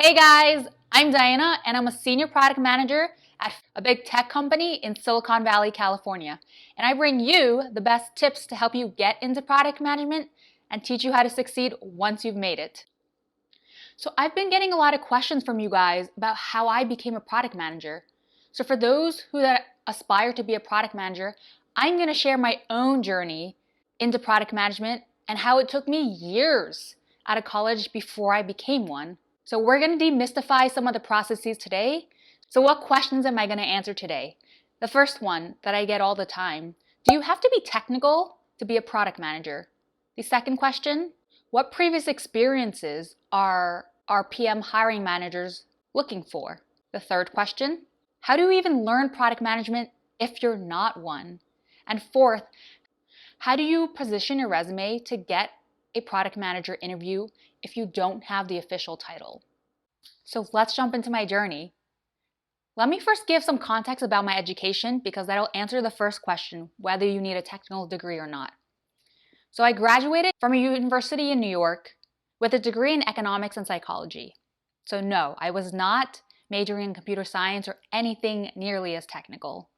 Hey guys, I'm Diana and I'm a senior product manager at a big tech company in Silicon Valley, California. And I bring you the best tips to help you get into product management and teach you how to succeed once you've made it. So I've been getting a lot of questions from you guys about how I became a product manager. So for those who aspire to be a product manager, I'm going to share my own journey into product management and how it took me years out of college before I became one. So we're going to demystify some of the processes today. So what questions am I going to answer today? The first one that I get all the time, do you have to be technical to be a product manager? The second question, what previous experiences are our PM hiring managers looking for? The third question, how do you even learn product management if you're not one? And fourth, how do you position your resume to get a product manager interview if you don't have the official title? So let's jump into my journey. Let me first give some context about my education because that'll answer the first question, whether you need a technical degree or not. So I graduated from a university in New York with a degree in economics and psychology. So no, I was not majoring in computer science or anything nearly as technical.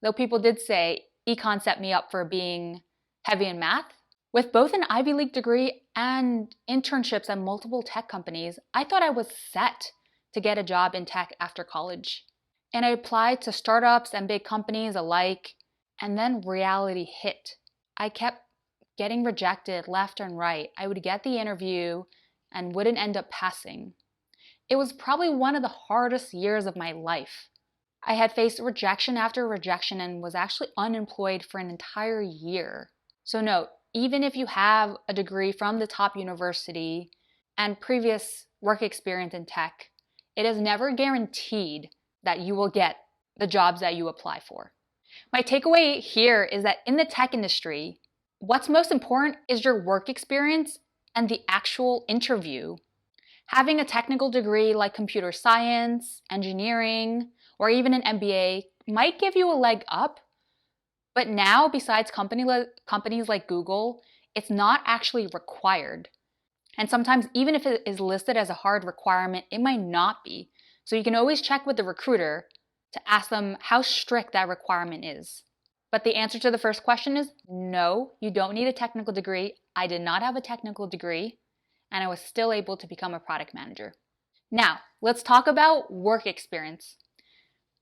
Though people did say econ set me up for being heavy in math. With both an Ivy League degree and internships at multiple tech companies, I thought I was set to get a job in tech after college. And I applied to startups and big companies alike, and then reality hit. I kept getting rejected left and right. I would get the interview and wouldn't end up passing. It was probably one of the hardest years of my life. I had faced rejection after rejection and was actually unemployed for an entire year. So note, even if you have a degree from the top university and previous work experience in tech, it is never guaranteed that you will get the jobs that you apply for. My takeaway here is that in the tech industry, what's most important is your work experience and the actual interview. Having a technical degree like computer science, engineering, or even an MBA might give you a leg up, but now, besides companies like Google, it's not actually required. And sometimes, even if it is listed as a hard requirement, it might not be. So you can always check with the recruiter to ask them how strict that requirement is. But the answer to the first question is no, you don't need a technical degree. I did not have a technical degree, and I was still able to become a product manager. Now, let's talk about work experience.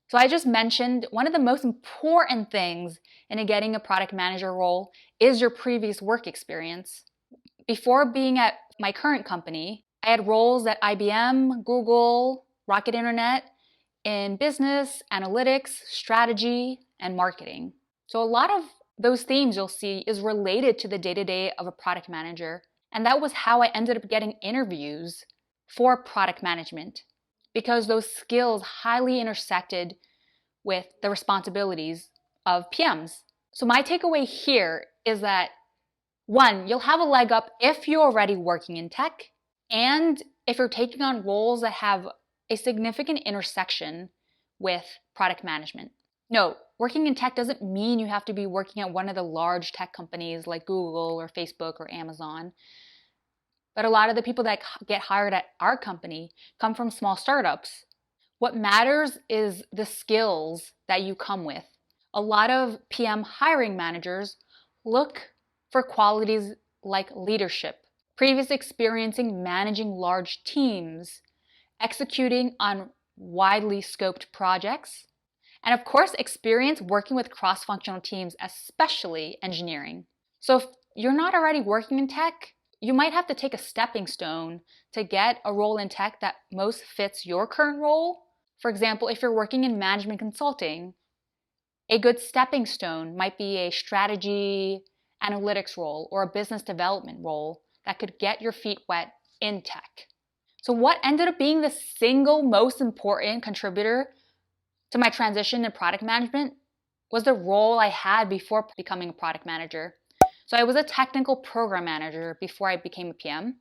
So I just mentioned one of the most important things in getting a product manager role is your previous work experience. Before being at my current company, I had roles at IBM, Google, Rocket Internet in business, analytics, strategy, and marketing. So a lot of those themes you'll see is related to the day-to-day of a product manager. And that was how I ended up getting interviews for product management, because those skills highly intersected with the responsibilities of PMs. So my takeaway here is that, one, you'll have a leg up if you're already working in tech and if you're taking on roles that have a significant intersection with product management. No, working in tech doesn't mean you have to be working at one of the large tech companies like Google or Facebook or Amazon. But a lot of the people that get hired at our company come from small startups. What matters is the skills that you come with. A lot of PM hiring managers look for qualities like leadership, previous experience in managing large teams, executing on widely scoped projects, and of course, experience working with cross-functional teams, especially engineering. So if you're not already working in tech, you might have to take a stepping stone to get a role in tech that most fits your current role. For example, if you're working in management consulting, a good stepping stone might be a strategy analytics role or a business development role that could get your feet wet in tech. So what ended up being the single most important contributor to my transition in product management was the role I had before becoming a product manager. So I was a technical program manager before I became a PM.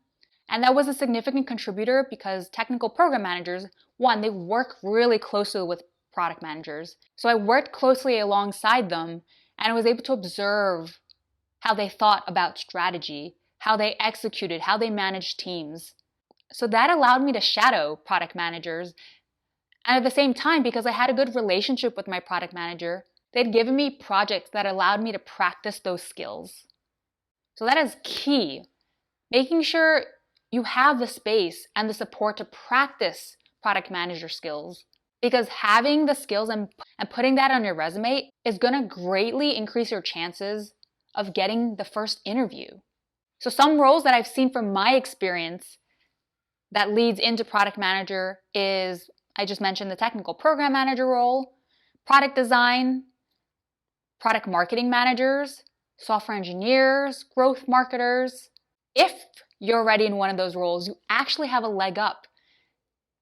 And that was a significant contributor because technical program managers, one, they work really closely with product managers. So I worked closely alongside them and I was able to observe how they thought about strategy, how they executed, how they managed teams. So that allowed me to shadow product managers. And at the same time, because I had a good relationship with my product manager, they'd given me projects that allowed me to practice those skills. So that is key. Making sure you have the space and the support to practice product manager skills. Because having the skills and putting that on your resume is going to greatly increase your chances of getting the first interview. So some roles that I've seen from my experience that leads into product manager is, I just mentioned the technical program manager role, product design, product marketing managers, software engineers, growth marketers. If you're already in one of those roles, you actually have a leg up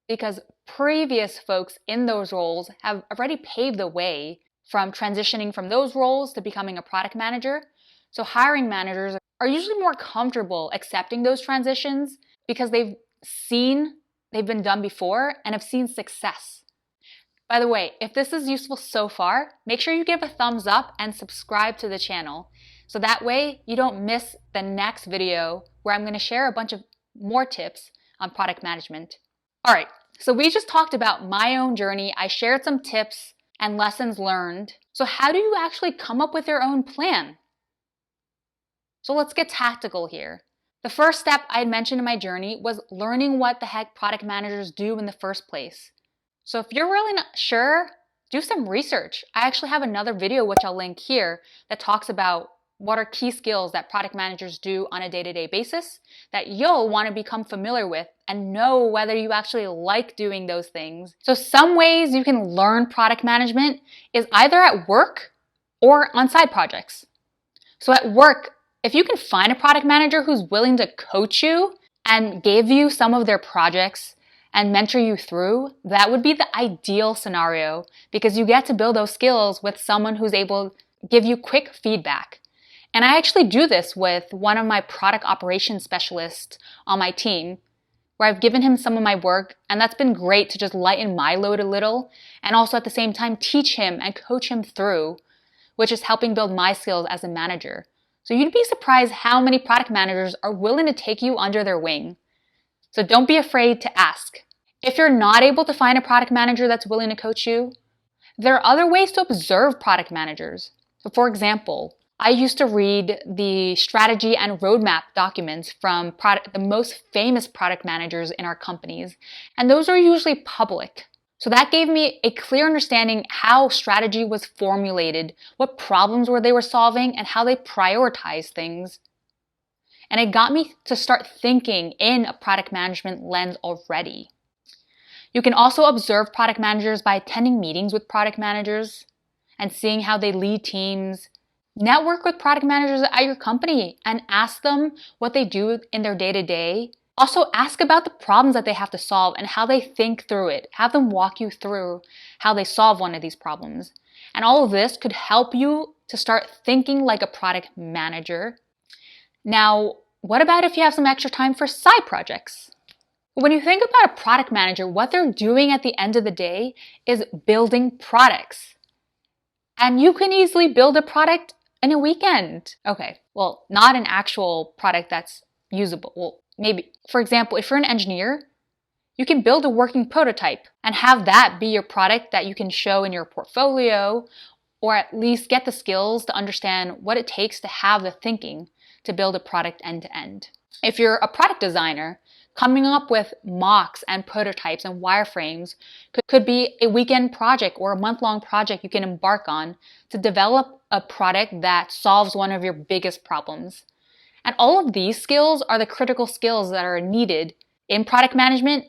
because previous folks in those roles have already paved the way from transitioning from those roles to becoming a product manager. So hiring managers are usually more comfortable accepting those transitions because they've been done before and have seen success. By the way, if this is useful so far, make sure you give a thumbs up and subscribe to the channel. So that way you don't miss the next video where I'm going to share a bunch of more tips on product management. All right, so we just talked about my own journey. I shared some tips and lessons learned. So how do you actually come up with your own plan? So let's get tactical here. The first step I had mentioned in my journey was learning what the heck product managers do in the first place. So if you're really not sure, do some research. I actually have another video, which I'll link here, that talks about what are key skills that product managers do on a day-to-day basis that you'll want to become familiar with and know whether you actually like doing those things. So some ways you can learn product management is either at work or on side projects. So at work, if you can find a product manager who's willing to coach you and give you some of their projects and mentor you through, that would be the ideal scenario because you get to build those skills with someone who's able to give you quick feedback. And I actually do this with one of my product operations specialists on my team, where I've given him some of my work, and that's been great to just lighten my load a little, and also at the same time teach him and coach him through, which is helping build my skills as a manager. So you'd be surprised how many product managers are willing to take you under their wing. So don't be afraid to ask. If you're not able to find a product manager that's willing to coach you, there are other ways to observe product managers. So for example, I used to read the strategy and roadmap documents from the most famous product managers in our companies, and those are usually public. So that gave me a clear understanding how strategy was formulated, what problems they were solving, and how they prioritized things. And it got me to start thinking in a product management lens already. You can also observe product managers by attending meetings with product managers and seeing how they lead teams. Network with product managers at your company and ask them what they do in their day-to-day. Also ask about the problems that they have to solve and how they think through it. Have them walk you through how they solve one of these problems. And all of this could help you to start thinking like a product manager. Now, what about if you have some extra time for side projects? When you think about a product manager, what they're doing at the end of the day is building products. And you can easily build a product in a weekend. Okay, well, not an actual product that's usable. Well, maybe, for example, if you're an engineer, you can build a working prototype and have that be your product that you can show in your portfolio, or at least get the skills to understand what it takes to have the thinking to build a product end to end. If you're a product designer, coming up with mocks and prototypes and wireframes could be a weekend project or a month-long project you can embark on to develop a product that solves one of your biggest problems. And all of these skills are the critical skills that are needed in product management.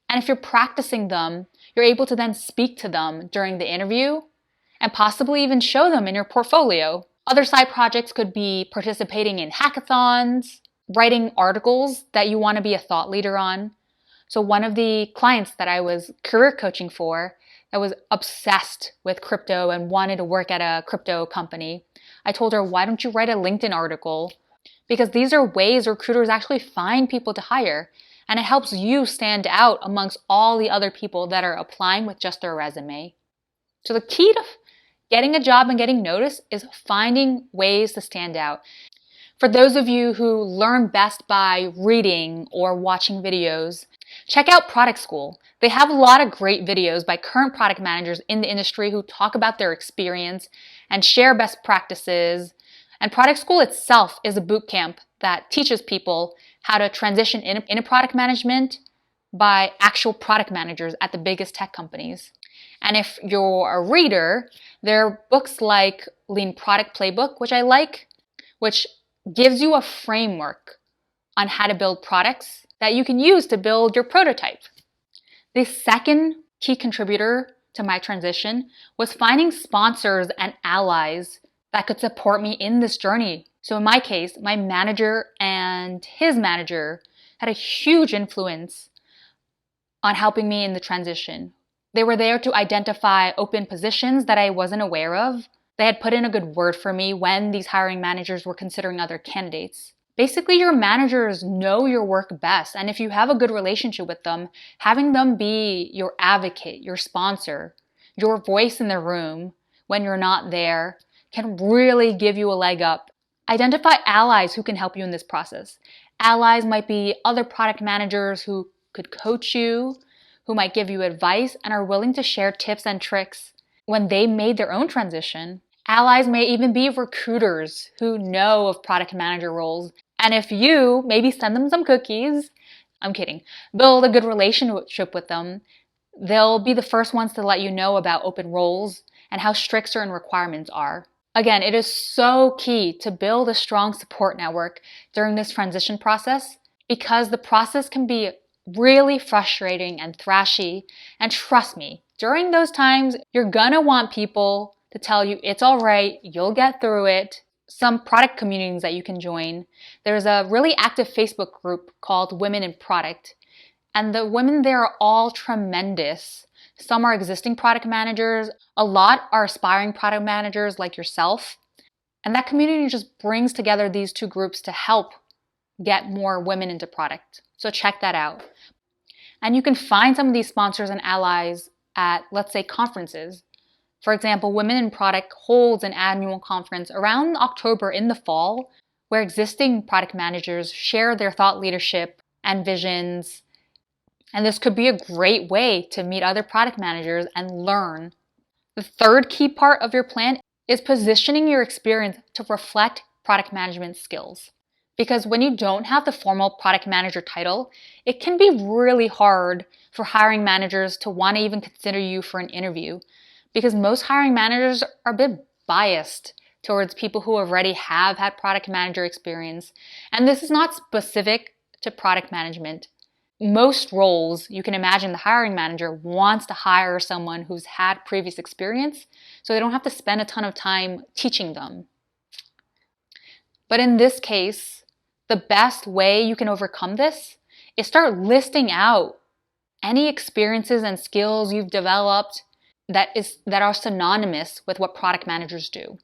And if you're practicing them, you're able to then speak to them during the interview and possibly even show them in your portfolio. Other side projects could be participating in hackathons, writing articles that you want to be a thought leader on. So one of the clients that I was career coaching for that was obsessed with crypto and wanted to work at a crypto company, I told her, why don't you write a LinkedIn article? Because these are ways recruiters actually find people to hire, and it helps you stand out amongst all the other people that are applying with just their resume. So the key to getting a job and getting noticed is finding ways to stand out. For those of you who learn best by reading or watching videos, Check out Product School. They have a lot of great videos by current product managers in the industry who talk about their experience and share best practices. And Product School itself is a boot camp that teaches people how to transition into product management by actual product managers at the biggest tech companies. And if you're a reader, there are books like Lean Product Playbook, which I like, which gives you a framework on how to build products that you can use to build your prototype. The second key contributor to my transition was finding sponsors and allies that could support me in this journey. So in my case, my manager and his manager had a huge influence on helping me in the transition. They were there to identify open positions that I wasn't aware of. They had put in a good word for me when these hiring managers were considering other candidates. Basically, your managers know your work best, and if you have a good relationship with them, having them be your advocate, your sponsor, your voice in the room when you're not there can really give you a leg up. Identify allies who can help you in this process. Allies might be other product managers who could coach you, who might give you advice and are willing to share tips and tricks when they made their own transition. Allies may even be recruiters who know of product manager roles. And if you maybe send them some cookies, I'm kidding, build a good relationship with them, they'll be the first ones to let you know about open roles and how strict certain requirements are. Again, it is so key to build a strong support network during this transition process because the process can be really frustrating and thrashy. And trust me, during those times, you're gonna want people to tell you it's all right, you'll get through it. Some product communities that you can join. There's a really active Facebook group called Women in Product. And the women there are all tremendous. Some are existing product managers. A lot are aspiring product managers like yourself. And that community just brings together these two groups to help get more women into product. So check that out. And you can find some of these sponsors and allies at, let's say, conferences. For example, Women in Product holds an annual conference around October in the fall where existing product managers share their thought leadership and visions. And this could be a great way to meet other product managers and learn. The third key part of your plan is positioning your experience to reflect product management skills. Because when you don't have the formal product manager title, it can be really hard for hiring managers to want to even consider you for an interview. Because most hiring managers are a bit biased towards people who already have had product manager experience. And this is not specific to product management. Most roles, you can imagine the hiring manager wants to hire someone who's had previous experience, so they don't have to spend a ton of time teaching them. But in this case, the best way you can overcome this is start listing out any experiences and skills you've developed that are synonymous with what product managers do.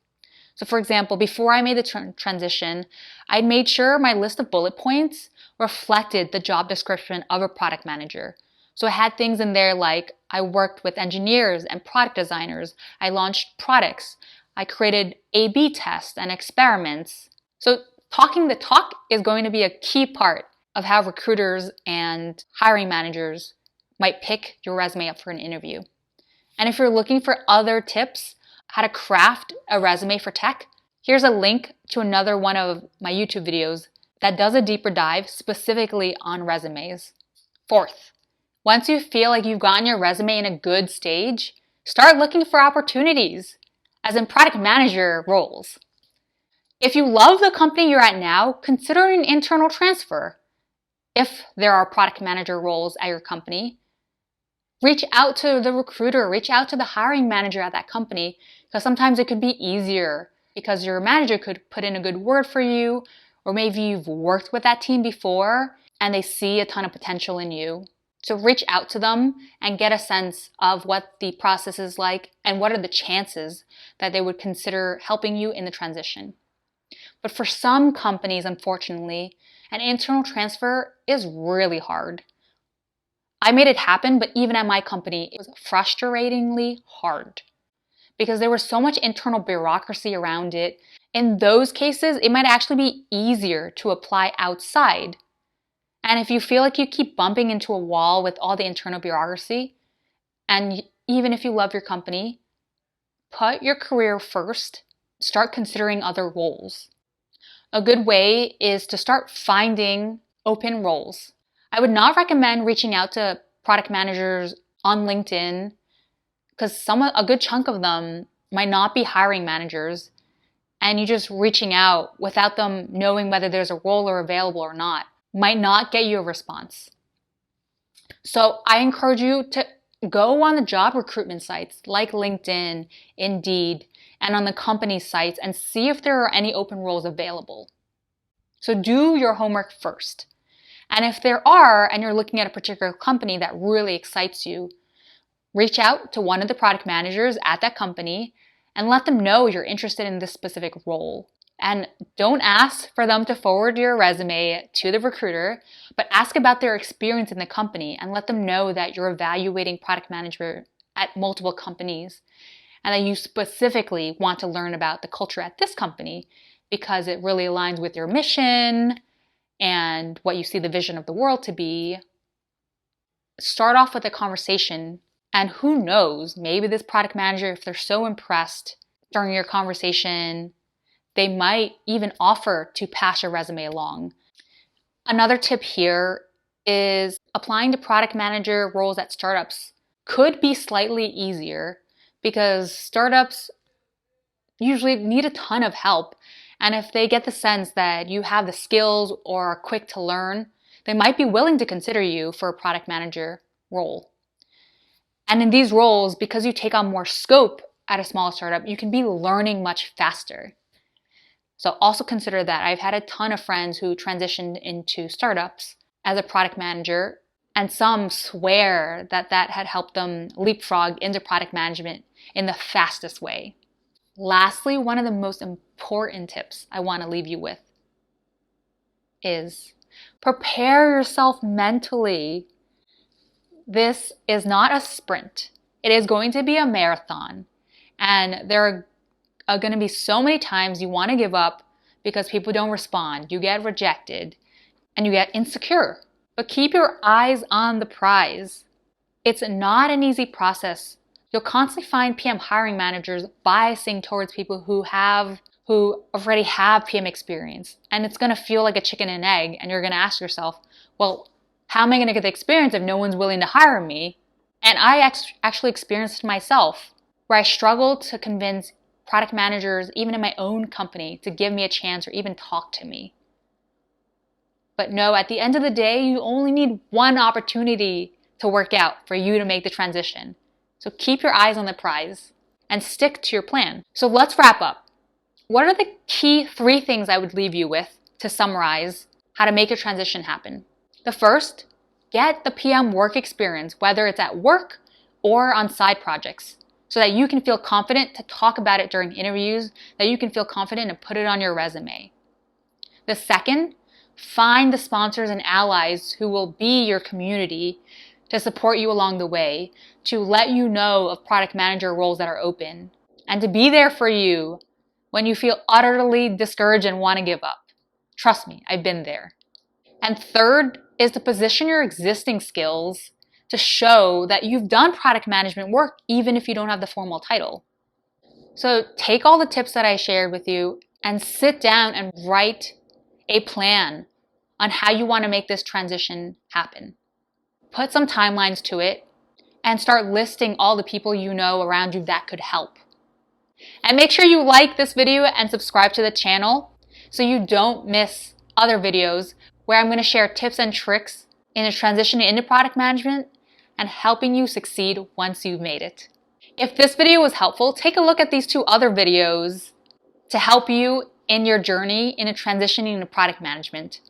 So for example, before I made the transition, I made sure my list of bullet points reflected the job description of a product manager. So I had things in there like I worked with engineers and product designers, I launched products, I created A/B tests and experiments. So talking the talk is going to be a key part of how recruiters and hiring managers might pick your resume up for an interview. And if you're looking for other tips, how to craft a resume for tech, here's a link to another one of my YouTube videos that does a deeper dive specifically on resumes. Fourth, once you feel like you've gotten your resume in a good stage, start looking for opportunities, as in product manager roles. If you love the company you're at now, consider an internal transfer. If there are product manager roles at your company, reach out to the recruiter, reach out to the hiring manager at that company, because sometimes it could be easier because your manager could put in a good word for you, or maybe you've worked with that team before and they see a ton of potential in you. So reach out to them and get a sense of what the process is like and what are the chances that they would consider helping you in the transition. But for some companies, unfortunately, an internal transfer is really hard. I made it happen, but even at my company, it was frustratingly hard because there was so much internal bureaucracy around it. In those cases, it might actually be easier to apply outside. And if you feel like you keep bumping into a wall with all the internal bureaucracy, and even if you love your company, put your career first. Start considering other roles. A good way is to start finding open roles. I would not recommend reaching out to product managers on LinkedIn because a good chunk of them might not be hiring managers, and you just reaching out without them knowing whether there's a role or available or not might not get you a response. So I encourage you to go on the job recruitment sites like LinkedIn, Indeed, and on the company sites and see if there are any open roles available. So do your homework first. And if there are, and you're looking at a particular company that really excites you, reach out to one of the product managers at that company and let them know you're interested in this specific role. And don't ask for them to forward your resume to the recruiter, but ask about their experience in the company and let them know that you're evaluating product manager at multiple companies and that you specifically want to learn about the culture at this company because it really aligns with your mission and what you see the vision of the world to be. Start off with a conversation, and who knows, maybe this product manager, if they're so impressed during your conversation, they might even offer to pass your resume along. Another tip here is applying to product manager roles at startups could be slightly easier because startups usually need a ton of help. And if they get the sense that you have the skills or are quick to learn, they might be willing to consider you for a product manager role. And in these roles, because you take on more scope at a small startup, you can be learning much faster. So also consider that. I've had a ton of friends who transitioned into startups as a product manager, and some swear that that had helped them leapfrog into product management in the fastest way. Lastly, one of the most important tips I want to leave you with is prepare yourself mentally. This is not a sprint. It is going to be a marathon. And there are going to be so many times you want to give up because people don't respond, you get rejected, and you get insecure. But keep your eyes on the prize. It's not an easy process. You'll constantly find PM hiring managers biasing towards people who already have PM experience. And it's going to feel like a chicken and egg, and you're going to ask yourself, well, how am I going to get the experience if no one's willing to hire me? And I actually experienced it myself, where I struggled to convince product managers, even in my own company, to give me a chance or even talk to me. But no, at the end of the day, you only need one opportunity to work out for you to make the transition. So keep your eyes on the prize and stick to your plan. So let's wrap up. What are the key 3 things I would leave you with to summarize how to make your transition happen? The first, get the PM work experience, whether it's at work or on side projects, so that you can feel confident to talk about it during interviews, that you can feel confident to put it on your resume. The second, find the sponsors and allies who will be your community to support you along the way, to let you know of product manager roles that are open, and to be there for you when you feel utterly discouraged and want to give up. Trust me, I've been there. And third is to position your existing skills to show that you've done product management work even if you don't have the formal title. So take all the tips that I shared with you and sit down and write a plan on how you want to make this transition happen. Put some timelines to it and start listing all the people you know around you that could help. And make sure you like this video and subscribe to the channel so you don't miss other videos where I'm going to share tips and tricks in a transition into product management and helping you succeed once you've made it. If this video was helpful, take a look at these 2 other videos to help you in your journey in a transitioning into product management.